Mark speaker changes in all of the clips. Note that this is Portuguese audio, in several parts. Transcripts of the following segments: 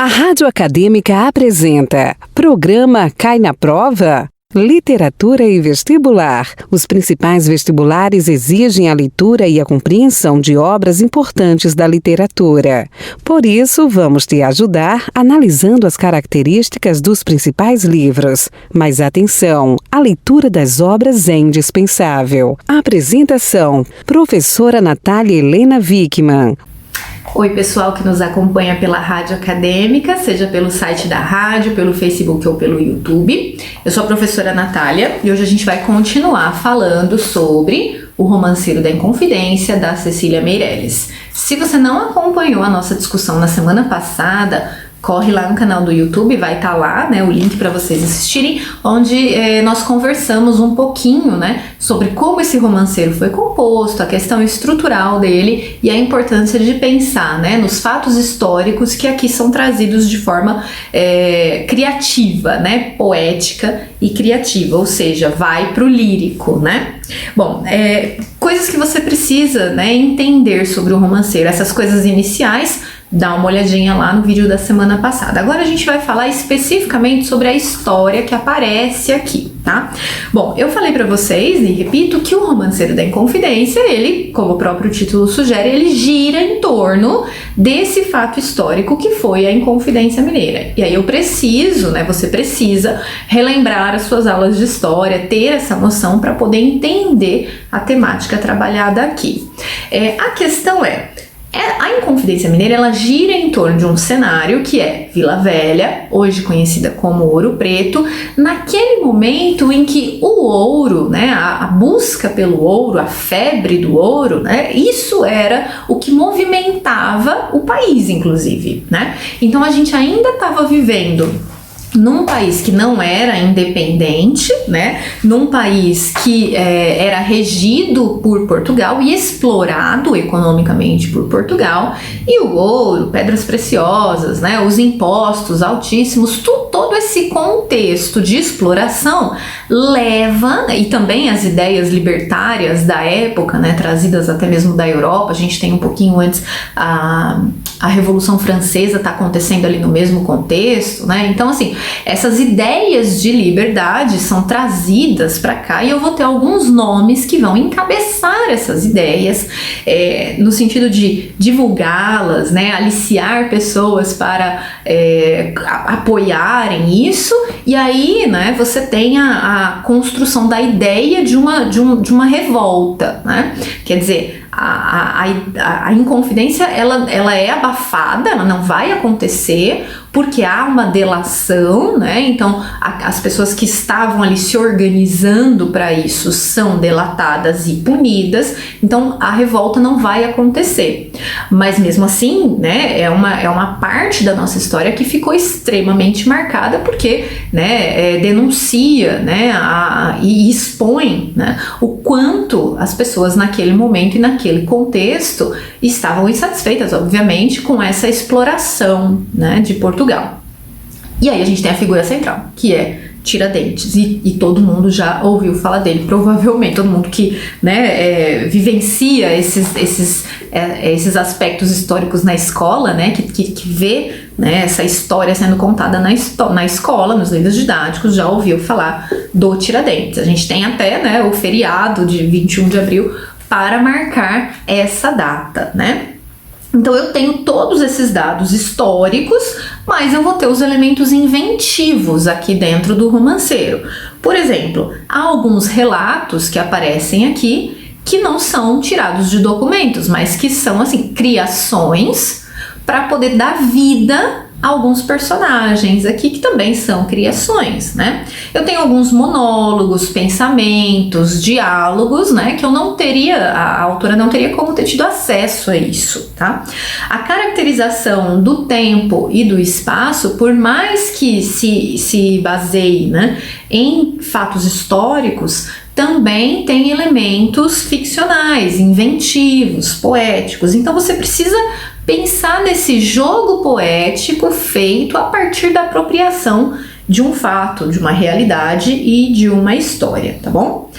Speaker 1: A Rádio Acadêmica apresenta Programa Cai na Prova? Literatura e Vestibular. Os principais vestibulares exigem a leitura e a compreensão de obras importantes da literatura. Por isso, vamos te ajudar analisando as características dos principais livros. Mas atenção, a leitura das obras é indispensável. Apresentação: Professora Natália Helena Wickmann.
Speaker 2: Oi, pessoal que nos acompanha pela Rádio Acadêmica, seja pelo site da rádio, pelo Facebook ou pelo YouTube. Eu sou a professora Natália e hoje a gente vai continuar falando sobre O Romanceiro da Inconfidência, da Cecília Meirelles. Se você não acompanhou a nossa discussão na semana passada, corre lá no canal do YouTube, vai estar lá, né, o link para vocês assistirem, onde nós conversamos um pouquinho, né, sobre como esse romanceiro foi composto, a questão estrutural dele e a importância de pensar, né, nos fatos históricos que aqui são trazidos de forma criativa, né, poética e criativa, ou seja, vai para o lírico, né. Bom, coisas que você precisa, né, entender sobre o romanceiro, essas coisas iniciais. Dá uma olhadinha lá no vídeo da semana passada. Agora a gente vai falar especificamente sobre a história que aparece aqui, tá? Bom, eu falei pra vocês, e repito, que o Romanceiro da Inconfidência, ele, como o próprio título sugere, ele gira em torno desse fato histórico que foi a Inconfidência Mineira. E aí eu preciso, né, você precisa relembrar as suas aulas de história, ter essa noção para poder entender a temática trabalhada aqui. A questão a Inconfidência Mineira, ela gira em torno de um cenário que é Vila Velha, hoje conhecida como Ouro Preto, naquele momento em que o ouro, né, a busca pelo ouro, a febre do ouro, né, isso era o que movimentava o país, inclusive, né? Então a gente ainda estava vivendo num país que não era independente, né? Num país que era regido por Portugal e explorado economicamente por Portugal, e o ouro, pedras preciosas, né? Os impostos altíssimos, todo esse contexto de exploração leva, e também as ideias libertárias da época, né? Trazidas até mesmo da Europa. A gente tem um pouquinho antes a Revolução Francesa está acontecendo ali no mesmo contexto, né? Então, assim, essas ideias de liberdade são trazidas para cá e eu vou ter alguns nomes que vão encabeçar essas ideias no sentido de divulgá-las, né? Aliciar pessoas para apoiarem isso, e aí, né, você tem a construção da ideia de uma revolta, né? Quer dizer, a Inconfidência ela é abafada, ela não vai acontecer porque há uma delação, né? Então as pessoas que estavam ali se organizando para isso são delatadas e punidas, então a revolta não vai acontecer. Mas mesmo assim, né, é uma parte da nossa história que ficou extremamente marcada porque, né, denuncia, né, e expõe, né, o quanto as pessoas naquele momento e naquele contexto estavam insatisfeitas, obviamente, com essa exploração, né, de Portugal. E aí a gente tem a figura central, que é Tiradentes, e todo mundo já ouviu falar dele, provavelmente, todo mundo que, né, vivencia esses aspectos históricos na escola, né, que vê, né, essa história sendo contada na escola, nos livros didáticos, já ouviu falar do Tiradentes. A gente tem até, né, o feriado de 21 de abril para marcar essa data, né? Então eu tenho todos esses dados históricos, mas eu vou ter os elementos inventivos aqui dentro do romanceiro. Por exemplo, há alguns relatos que aparecem aqui que não são tirados de documentos, mas que são, assim, criações para poder dar vida a alguns personagens aqui que também são criações, né? Eu tenho alguns monólogos, pensamentos, diálogos, né, que a autora não teria como ter tido acesso a isso, tá? A caracterização do tempo e do espaço, por mais que se baseie, né, em fatos históricos, também tem elementos ficcionais, inventivos, poéticos. Então você precisa pensar nesse jogo poético feito a partir da apropriação de um fato, de uma realidade e de uma história, tá bom?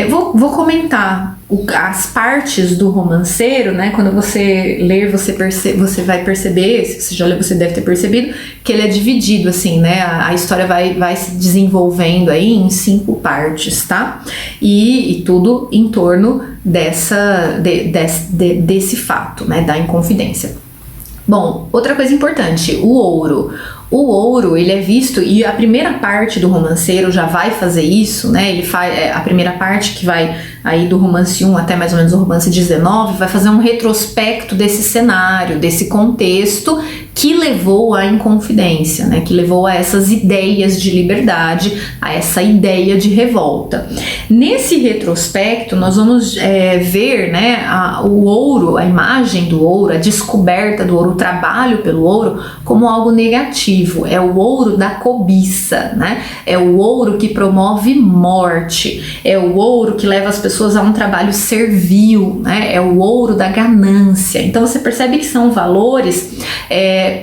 Speaker 2: Vou comentar as partes do romanceiro, né? Quando você ler, você vai perceber, se você já leu, você deve ter percebido, que ele é dividido, assim, né? A história vai se desenvolvendo aí em 5 partes, tá? E tudo em torno desse fato, né? Da Inconfidência. Bom, outra coisa importante, o ouro. O ouro, ele é visto, e a primeira parte do romanceiro já vai fazer isso, né? Ele faz a primeira parte que vai aí do romance 1 até mais ou menos o romance 19, vai fazer um retrospecto desse cenário, desse contexto que levou à Inconfidência, né? Que levou a essas ideias de liberdade, a essa ideia de revolta. Nesse retrospecto, nós vamos ver, né, o ouro, a imagem do ouro, a descoberta do ouro, o trabalho pelo ouro, como algo negativo. É o ouro da cobiça, né? É o ouro que promove morte, é o ouro que leva as pessoas a um trabalho servil, né? É o ouro da ganância. Então você percebe que são valores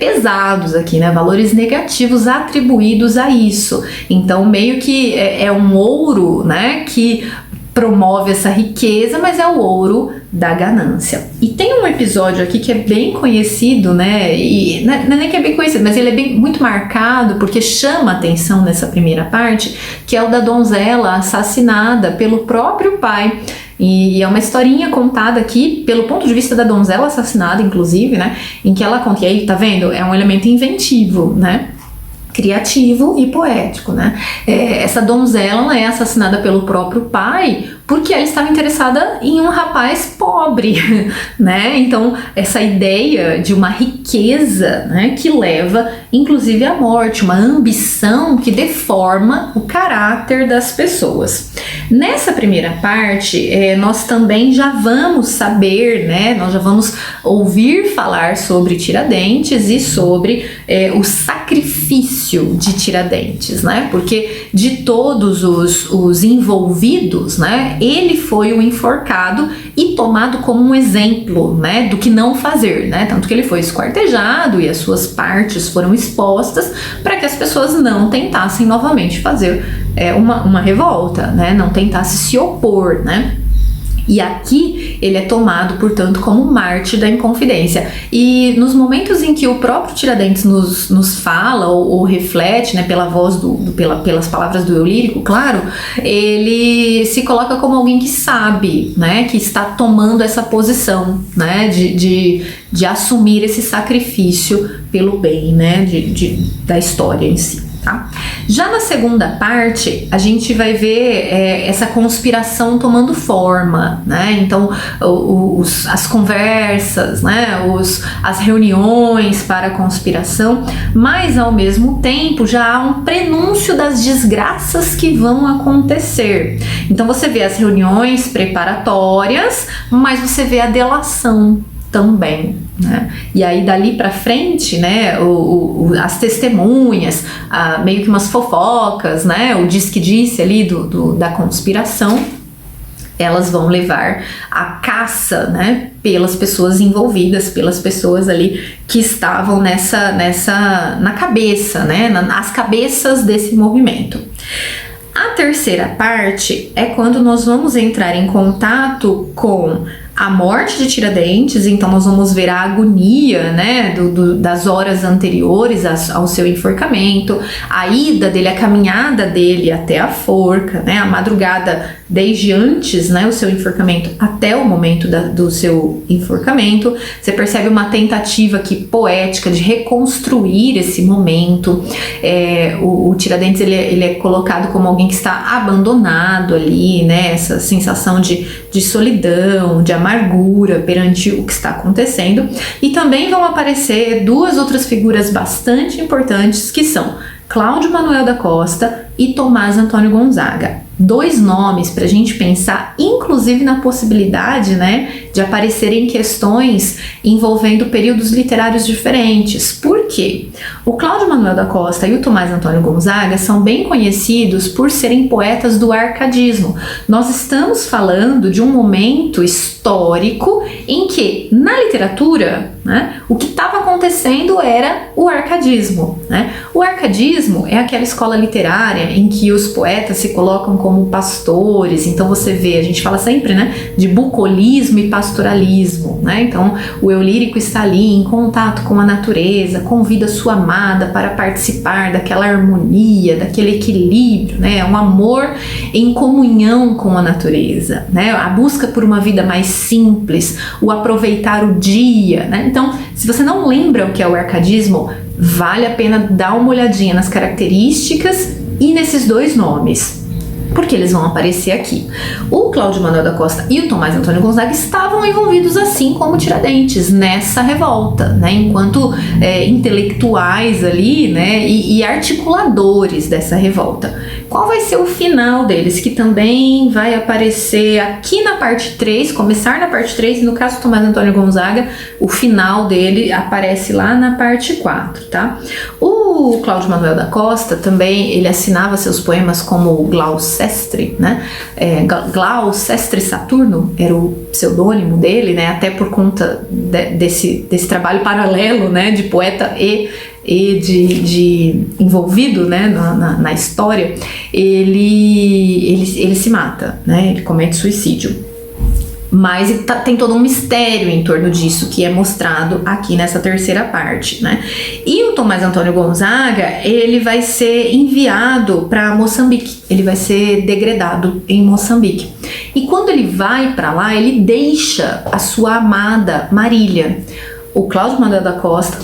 Speaker 2: pesados aqui, né? Valores negativos atribuídos a isso. Então meio que é um ouro, né, que promove essa riqueza, mas é o ouro da ganância. E tem um episódio aqui que é bem conhecido, né? E não é nem que é bem conhecido, mas ele é muito marcado porque chama a atenção nessa primeira parte, que é o da donzela assassinada pelo próprio pai. E é uma historinha contada aqui pelo ponto de vista da donzela assassinada, inclusive, né? Em que ela conta, e aí, tá vendo? É um elemento inventivo, né? Criativo e poético, né? Essa donzela é assassinada pelo próprio pai porque ela estava interessada em um rapaz pobre, né? Então, essa ideia de uma riqueza, né, que leva, inclusive, à morte, uma ambição que deforma o caráter das pessoas. Nessa primeira parte, nós também já vamos saber, né? Nós já vamos ouvir falar sobre Tiradentes e sobre o sacrifício de Tiradentes, né? Porque de todos os envolvidos, né, ele foi o enforcado e tomado como um exemplo, né, do que não fazer, né? Tanto que ele foi esquartejado e as suas partes foram expostas para que as pessoas não tentassem novamente fazer uma revolta, né? Não tentassem se opor, né? E aqui ele é tomado, portanto, como mártir da Inconfidência. E nos momentos em que o próprio Tiradentes nos fala ou reflete, né, pela voz, pelas palavras do eu lírico, claro, ele se coloca como alguém que sabe, né, que está tomando essa posição, né, de assumir esse sacrifício pelo bem, né, da história em si. Tá? Já na segunda parte, a gente vai ver essa conspiração tomando forma, né? Então, as conversas, né? As reuniões para a conspiração, mas ao mesmo tempo já há um prenúncio das desgraças que vão acontecer. Então, você vê as reuniões preparatórias, mas você vê a delação também, né? E aí dali pra frente, né, as testemunhas, meio que umas fofocas, né, o diz-que-disse ali da conspiração, elas vão levar a caça, né, pelas pessoas envolvidas, pelas pessoas ali que estavam na cabeça, né, nas cabeças desse movimento. A terceira parte é quando nós vamos entrar em contato com a morte de Tiradentes, então nós vamos ver a agonia, né, das horas anteriores ao seu enforcamento, a ida dele, a caminhada dele até a forca, né, a madrugada desde antes, né, o seu enforcamento até o momento do seu enforcamento. Você percebe uma tentativa aqui poética de reconstruir esse momento. O Tiradentes ele é colocado como alguém que está abandonado ali, né, essa sensação de solidão, de amargura perante o que está acontecendo. E também vão aparecer duas outras figuras bastante importantes, que são Cláudio Manuel da Costa e Tomás Antônio Gonzaga. dois nomes para a gente pensar, inclusive na possibilidade, né, de aparecerem questões envolvendo períodos literários diferentes. Por quê? O Cláudio Manuel da Costa e o Tomás Antônio Gonzaga são bem conhecidos por serem poetas do arcadismo. Nós estamos falando de um momento histórico em que, na literatura, né, o que estava acontecendo era o arcadismo, né? O arcadismo é aquela escola literária em que os poetas se colocam como pastores. Então você vê, a gente fala sempre, né, de bucolismo e pastoralismo, né? Então o eu lírico está ali em contato com a natureza, convida sua amada para participar daquela harmonia, daquele equilíbrio, né? Um amor em comunhão com a natureza, né? A busca por uma vida mais simples, o aproveitar o dia, né? Então, se você não lembra o que é o arcadismo, vale a pena dar uma olhadinha nas características e nesses dois nomes, porque eles vão aparecer aqui. O Cláudio Manuel da Costa e o Tomás Antônio Gonzaga estavam envolvidos, assim como Tiradentes, nessa revolta, né, enquanto intelectuais ali, né, e articuladores dessa revolta. Qual vai ser o final deles, que também vai aparecer aqui na parte 3, começar na parte 3, e no caso do Tomás Antônio Gonzaga, o final dele aparece lá na parte 4, tá? O Cláudio Manuel da Costa também, ele assinava seus poemas como Gloucestre, né? Gloucestre Saturno era o pseudônimo dele, né? Até por conta desse trabalho paralelo, né? De poeta e de envolvido, né, na história, ele se mata, né? Ele comete suicídio. Mas tem todo um mistério em torno disso que é mostrado aqui nessa terceira parte, né? E o Tomás Antônio Gonzaga, ele vai ser enviado para Moçambique, ele vai ser degredado em Moçambique. E quando ele vai para lá, ele deixa a sua amada Marília. O Cláudio Manuel da Costa,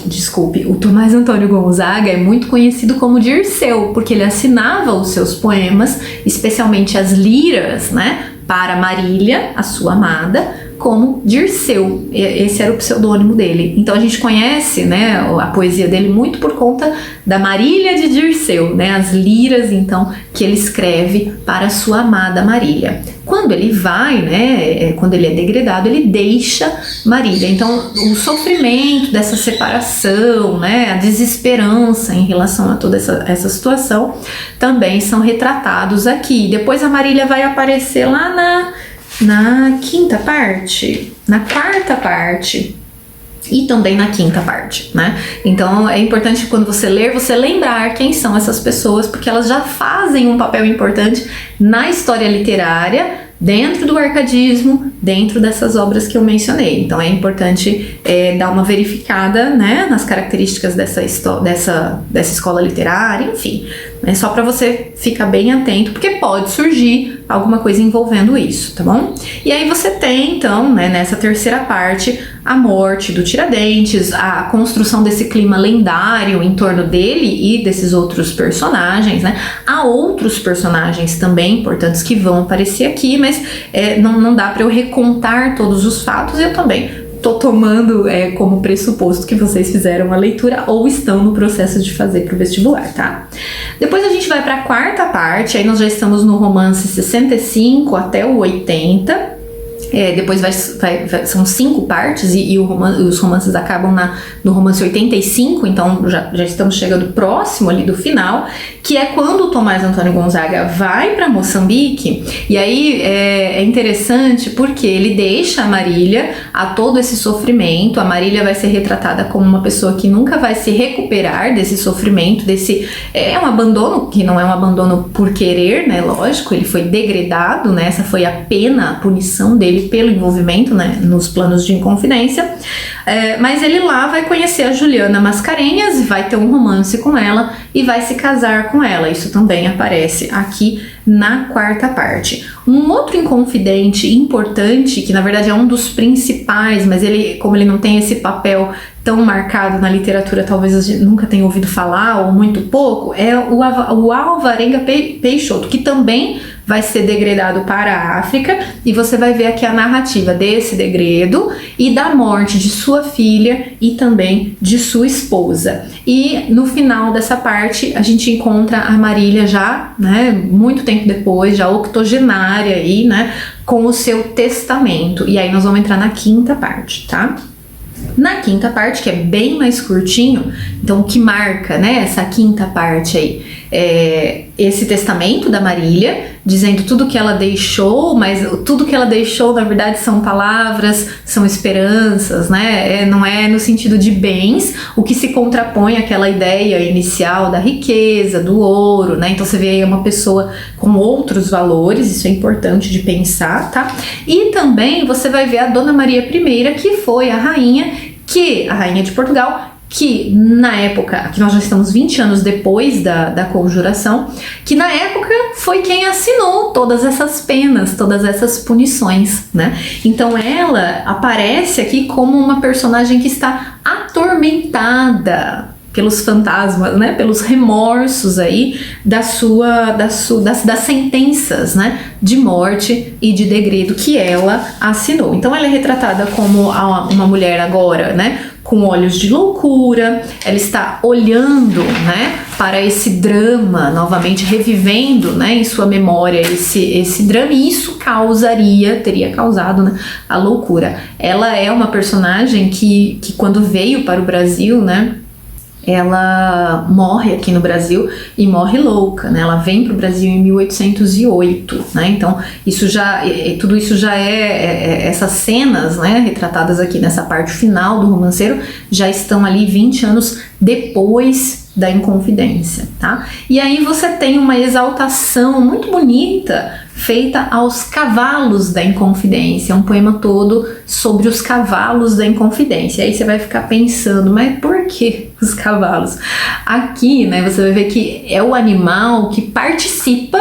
Speaker 2: o Tomás Antônio Gonzaga é muito conhecido como Dirceu, porque ele assinava os seus poemas, especialmente as liras, né, para Marília, a sua amada, como Dirceu. Esse era o pseudônimo dele. Então a gente conhece, né, a poesia dele muito por conta da Marília de Dirceu, né, as liras, então, que ele escreve para a sua amada Marília. Quando ele vai, né, quando ele é degradado, ele deixa Marília. Então, o sofrimento dessa separação, né, a desesperança em relação a toda essa situação também são retratados aqui. Depois a Marília vai aparecer lá na quinta parte, na quarta parte e também na quinta parte, né? Então é importante, quando você ler, você lembrar quem são essas pessoas, porque elas já fazem um papel importante na história literária, dentro do arcadismo, dentro dessas obras que eu mencionei. Então é importante dar uma verificada, né, nas características dessa escola literária, enfim, né, só para você ficar bem atento, porque pode surgir alguma coisa envolvendo isso, tá bom? E aí você tem, então, né, nessa terceira parte, a morte do Tiradentes, a construção desse clima lendário em torno dele e desses outros personagens, né? Há outros personagens também importantes que vão aparecer aqui, mas não dá para eu recontar todos os fatos. Eu também tô tomando como pressuposto que vocês fizeram a leitura ou estão no processo de fazer para o vestibular, tá? Depois a gente vai para a quarta parte, aí nós já estamos no romance 65 até o 80. Depois são 5 partes e os romances acabam no romance 85, então já estamos chegando próximo ali do final, que é quando o Tomás Antônio Gonzaga vai para Moçambique. E aí é interessante porque ele deixa a Marília a todo esse sofrimento. A Marília vai ser retratada como uma pessoa que nunca vai se recuperar desse sofrimento, um abandono, que não é um abandono por querer, né? Lógico, ele foi degradado, né? Essa foi a pena, a punição dele pelo envolvimento, né, nos planos de Inconfidência, mas ele lá vai conhecer a Juliana Mascarenhas, vai ter um romance com ela e vai se casar com ela. Isso também aparece aqui na quarta parte. Um outro inconfidente importante, que na verdade é um dos principais, mas como ele não tem esse papel tão marcado na literatura, talvez a gente nunca tenha ouvido falar ou muito pouco, é o Alvarenga Peixoto, que também vai ser degredado para a África, e você vai ver aqui a narrativa desse degredo e da morte de sua filha e também de sua esposa. E no final dessa parte a gente encontra a Marília já, né, muito tempo depois, já octogenária aí, né, com o seu testamento. E aí nós vamos entrar na quinta parte, tá? Na quinta parte, que é bem mais curtinho, então o que marca, né, essa quinta parte aí é esse testamento da Marília, dizendo tudo que ela deixou, mas tudo que ela deixou na verdade são palavras, são esperanças, né, não é no sentido de bens, o que se contrapõe àquela ideia inicial da riqueza, do ouro, né, então você vê aí uma pessoa com outros valores, isso é importante de pensar, tá? E também você vai ver a Dona Maria I, que foi a rainha de Portugal, que na época, que nós já estamos 20 anos depois da conjuração, que na época foi quem assinou todas essas penas, todas essas punições, né? Então ela aparece aqui como uma personagem que está atormentada pelos fantasmas, né, pelos remorsos aí das sentenças, né, de morte e de degredo que ela assinou. Então ela é retratada como uma mulher agora, né, com olhos de loucura, ela está olhando, né, para esse drama, novamente revivendo, né, em sua memória esse drama, e isso teria causado, né, a loucura. Ela é uma personagem que quando veio para o Brasil, né, ela morre aqui no Brasil e morre louca, né? Ela vem para o Brasil em 1808, né? Então tudo isso já essas cenas, né, retratadas aqui nessa parte final do romanceiro, já estão ali 20 anos depois da Inconfidência, tá? E aí você tem uma exaltação muito bonita feita aos cavalos da Inconfidência, um poema todo sobre os cavalos da Inconfidência. Aí você vai ficar pensando, mas por que os cavalos? Aqui, né, você vai ver que é o animal que participa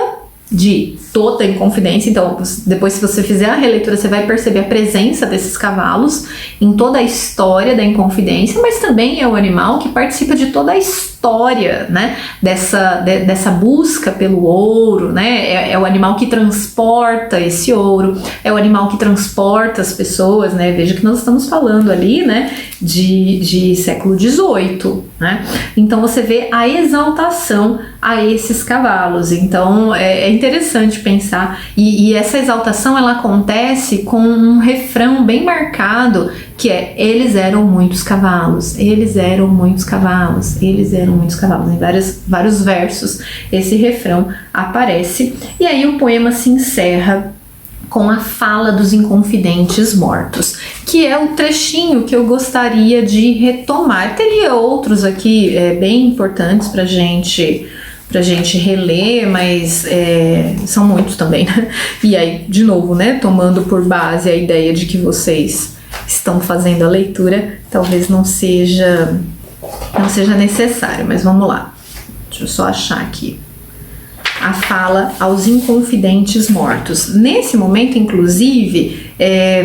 Speaker 2: de toda a Inconfidência. Então, depois, se você fizer a releitura, você vai perceber a presença desses cavalos em toda a história da Inconfidência, mas também é o animal que participa de toda a história, né, dessa busca pelo ouro, né, é o animal que transporta esse ouro, é o animal que transporta as pessoas, né, veja que nós estamos falando ali, né, de século XVIII, né, então você vê a exaltação a esses cavalos. Então é interessante pensar, e essa exaltação ela acontece com um refrão bem marcado, que é: eles eram muitos cavalos, eles eram muitos cavalos, eles eram muitos cavalos. Em vários versos esse refrão aparece, e aí o poema se encerra com a fala dos inconfidentes mortos, que é um trechinho que eu gostaria de retomar. Teria outros aqui bem importantes pra gente reler, mas são muitos também, né? E aí, de novo, né, tomando por base a ideia de que vocês estão fazendo a leitura, talvez não seja necessário, mas vamos lá. Deixa eu só achar aqui. A fala aos inconfidentes mortos. Nesse momento, inclusive,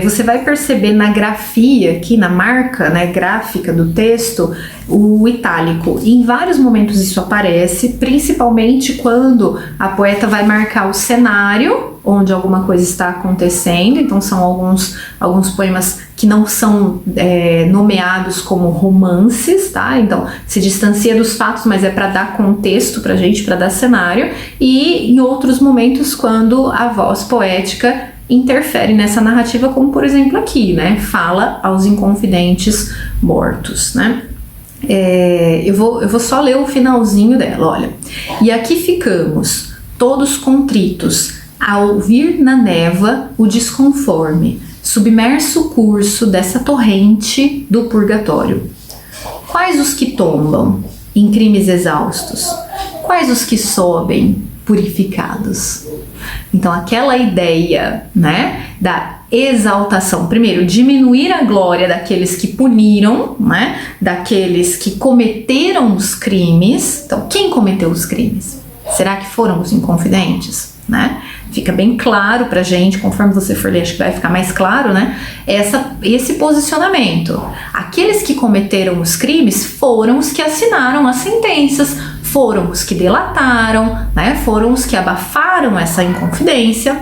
Speaker 2: você vai perceber na grafia aqui, na marca, né, gráfica do texto, o itálico. Em vários momentos isso aparece, principalmente quando a poeta vai marcar o cenário onde alguma coisa está acontecendo. Então são alguns poemas que não são nomeados como romances, tá? Então se distancia dos fatos, mas é para dar contexto pra gente, para dar cenário. E em outros momentos, quando a voz poética interfere nessa narrativa, como por exemplo aqui, né? Fala aos inconfidentes mortos, né? Eu vou só ler o finalzinho dela, olha. E aqui ficamos, todos contritos, a ouvir na névoa o desconforme, submerso curso dessa torrente do purgatório. Quais os que tombam em crimes exaustos? Quais os que sobem purificados? Então aquela ideia, né, da exaltação, primeiro, diminuir a glória daqueles que puniram, né, daqueles que cometeram os crimes. Então quem cometeu os crimes? Será que foram os inconfidentes? Né? fica bem claro pra gente, conforme você for ler, acho que vai ficar mais claro, né? Esse posicionamento. Aqueles que cometeram os crimes foram os que assinaram as sentenças, foram os que delataram, né? Foram os que abafaram essa inconfidência,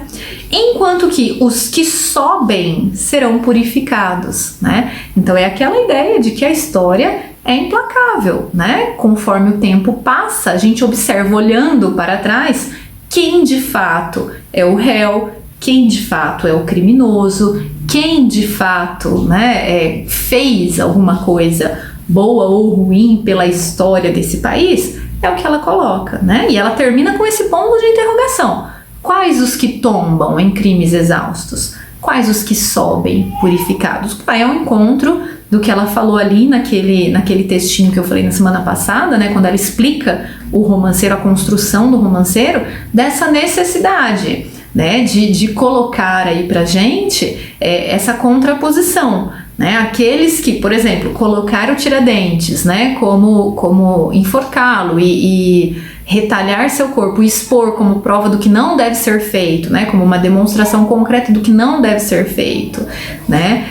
Speaker 2: enquanto que os que sobem serão purificados, né? Então é aquela ideia de que a história é implacável, né? Conforme o tempo passa, a gente observa, olhando para trás, quem de fato é o réu, quem de fato é o criminoso, quem de fato, né, fez alguma coisa boa ou ruim pela história desse país, é o que ela coloca, né? E ela termina com esse ponto de interrogação. Quais os que tombam em crimes exaustos? Quais os que sobem purificados? Vai ao encontro do que ela falou ali naquele textinho que eu falei na semana passada, né? Quando ela explica o romanceiro, a construção do romanceiro, dessa necessidade, né? De colocar aí pra gente essa contraposição, né? Aqueles que, por exemplo, colocar o Tiradentes, né? Como enforcá-lo e retalhar seu corpo e expor como prova do que não deve ser feito, né? Como uma demonstração concreta do que não deve ser feito, né?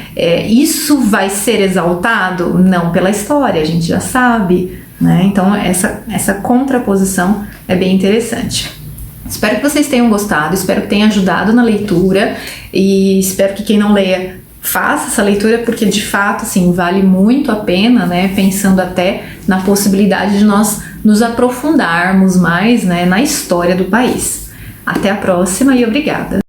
Speaker 2: Isso vai ser exaltado? Não pela história, a gente já sabe, né? Então essa contraposição é bem interessante. Espero que vocês tenham gostado, espero que tenha ajudado na leitura e espero que quem não leia faça essa leitura, porque de fato assim, vale muito a pena, né? Pensando até na possibilidade de nós nos aprofundarmos mais, né, na história do país. Até a próxima e obrigada!